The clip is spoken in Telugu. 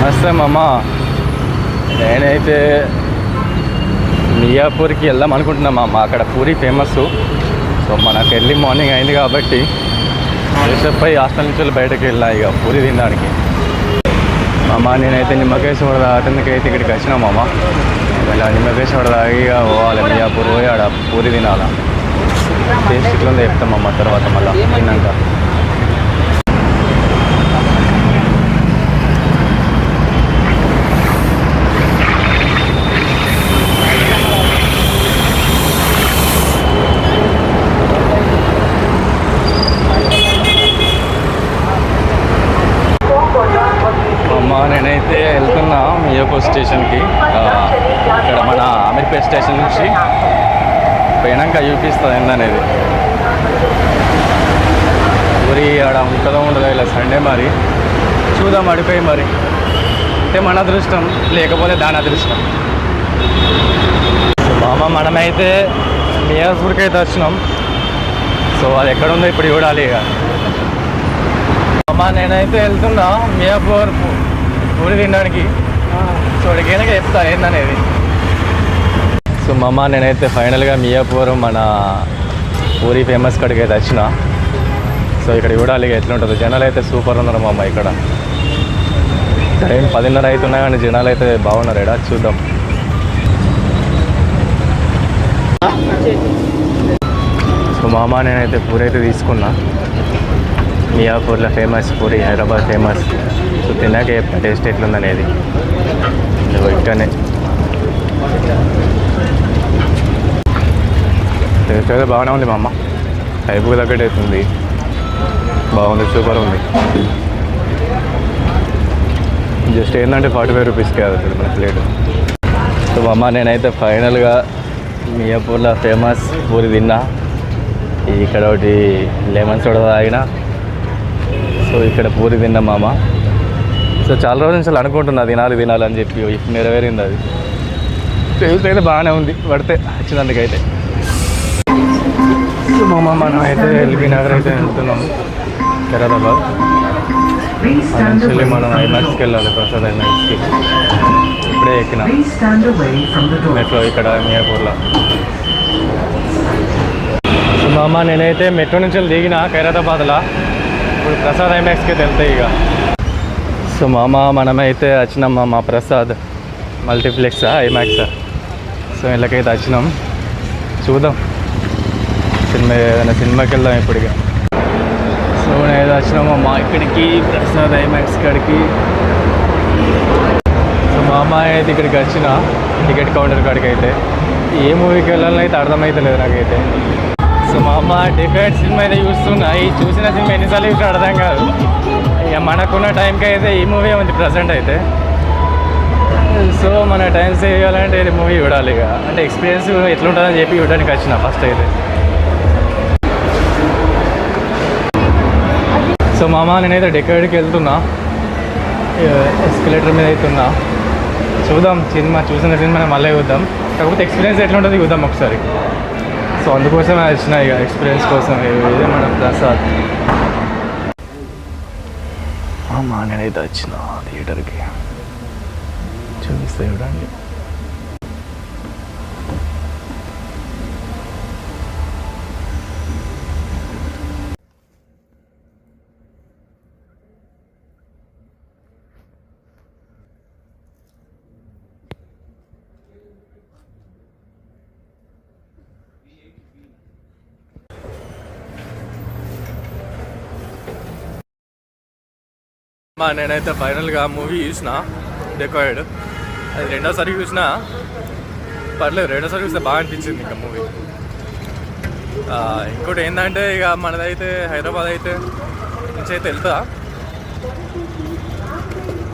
నమస్తే మామ. నేనైతే మియాపూర్కి వెళ్దాం అనుకుంటున్నా మామ. అక్కడ పూరి ఫేమస్. సో మనకు ఎర్లీ మార్నింగ్ అయింది కాబట్టి ఫ్రెషప్ అయ్యి హాస్టల్ నుంచి బయటకు వెళ్ళా ఇక పూరి తినడానికి. మామ నేనైతే నిమ్మకేశ్వర దాటిందుకైతే ఇక్కడికి వచ్చినా మామ. ఇలా నిమ్మకేశ్వర దాగి పోవాలి మియాపూర్, పోయి ఆడ పూరి తినాలా. టేస్ట్ ఇట్లా చెప్తాం మామ తర్వాత మళ్ళీ తిన్నాక. నేనైతే వెళ్తున్నా మియాపూర్ స్టేషన్కి. ఇక్కడ మన అమీర్పేట్ స్టేషన్ నుంచి పోయినాక చూపిస్తుంది ఏందనేది. ఊరి ఆడ ఉంటుందో ఉండదో ఇలా సండే మరి చూద్దాం. అడిపోయి మరి అంటే మన అదృష్టం, లేకపోతే దాని అదృష్టం. మామ మనమైతే మియాపూర్కి అయితే వచ్చినాం. సో అది ఎక్కడుందో ఇప్పుడు చూడాలి ఇక. మామ నేనైతే వెళ్తున్నా మియాపూర్ పూరి తినడానికి. సో అడిగినాక చెప్తా ఏందనేది. సో మామ నేనైతే ఫైనల్గా మియాపూర్ మన పూరి ఫేమస్ కాడికి అయితే వచ్చిన. సో ఇక్కడ చూడాలి ఎట్లా ఉంటుందో. జనాలు అయితే సూపర్ ఉన్నారు మామ. ఇక్కడ టైం 10:30 అవుతున్నా కానీ జనాలు అయితే బాగున్నారు. ఇక్కడ చూద్దాం. సో మామ నేనైతే పూరి అయితే తీసుకున్నా. మియాపూర్లో famous puri, Hyderabad famous. So తిన్నాక చెప్తా టేస్ట్ ఎట్లుందనేది. ఇక్కడనే టేస్ట్ అయితే బాగానే ఉంది మా అమ్మ. టైపుకి తగ్గట్టు అవుతుంది. బాగుంది, సూపర్ ఉంది. జస్ట్ ఏంటంటే 45 రూపీస్కి అవుతుంది మన ప్లేట్. సో మా అమ్మ నేనైతే ఫైనల్గా మియాపూర్లో ఫేమస్ పూరి తిన్నా. ఇక్కడ ఒకటి లెమన్ సోడా తాగిన. సో ఇక్కడ పూరి తిన్నా మామ. సో చాలా రోజుల నుంచి అనుకుంటున్నా తినాలని చెప్పి ఇప్పుడు నెరవేరింది అది. టేస్ట్ అయితే బాగానే ఉంది పడితే వచ్చినందుకైతే. సో మామ మనం అయితే ఎల్బీ నగర్ అయితే వెళ్తున్నాం, ఖైరతాబాద్. యాక్చువల్లీ మనం ఐమాక్స్కి వెళ్ళాలి, ప్రసాద్ ఐమాక్స్కి. ఇప్పుడే ఎక్కిన మెట్రో ఇక్కడ మియాపూర్లో. సో మామ నేనైతే మెట్రో నుంచి దిగిన ఖైరతాబాద్లో. ఇప్పుడు ప్రసాద్ ఐమాక్స్కి అయితే వెళ్తాయి ఇక. సో మామ మనమైతే వచ్చినాం మామ ప్రసాద్ మల్టీప్లెక్స్ ఐమాక్స్. సో ఇళ్ళకైతే వచ్చినాం. చూద్దాం ఏదైనా సినిమాకి వెళ్దాం ఇప్పుడు ఇక. సో నేనైతే వచ్చినాం మామ ఇక్కడికి, ప్రసాద్ ఐమాక్స్ కాడికి. సో మా అమ్మ అయితే ఇక్కడికి వచ్చిన టికెట్ కౌంటర్ కాడికి అయితే. ఏ మూవీకి వెళ్ళాలని అయితే అర్థమవుతలేదు నాకైతే. సో మా అమ్మ డిఫరెంట్ సినిమా అయితే చూస్తున్నాయి. చూసిన సినిమా ఎన్నిసార్లు చూసినా అర్థం కాదు. ఇక మనకున్న టైంకి అయితే ఈ మూవీ ఉంది ప్రజెంట్ అయితే. సో మన టైం సేవ్ చేయాలంటే ఇది మూవీ చూడాలి ఇక. అంటే ఎక్స్పీరియన్స్ ఎట్లుంటుందని చెప్పి చూడడానికి వచ్చిన ఫస్ట్ అయితే. సో మామ నేనైతే డెక్కడికి వెళ్తున్నా, ఎస్కలేటర్ మీద అవుతున్నా. చూద్దాం సినిమా, చూసిన సినిమా మళ్ళీ చూద్దాం. కాకపోతే ఎక్స్పీరియన్స్ ఎట్లుంటుంది చూద్దాం ఒకసారి. సో అందుకోసమే వచ్చిన ఇక, ఎక్స్పీరియన్స్ కోసం. ఇదే మన ప్రసాద్. నేనైతే వచ్చిన థియేటర్కి, చూపిస్తే చూడండి. నేనైతే ఫైనల్గా మూవీ చూసిన డెకాయిడ్. అది రెండోసారి చూసిన, పర్లేదు. రెండోసారి చూస్తే బాగా అనిపించింది ఇంకా మూవీ. ఇంకోటి ఏంటంటే ఇక మనదైతే హైదరాబాద్ అయితే నుంచి అయితే వెళ్తా.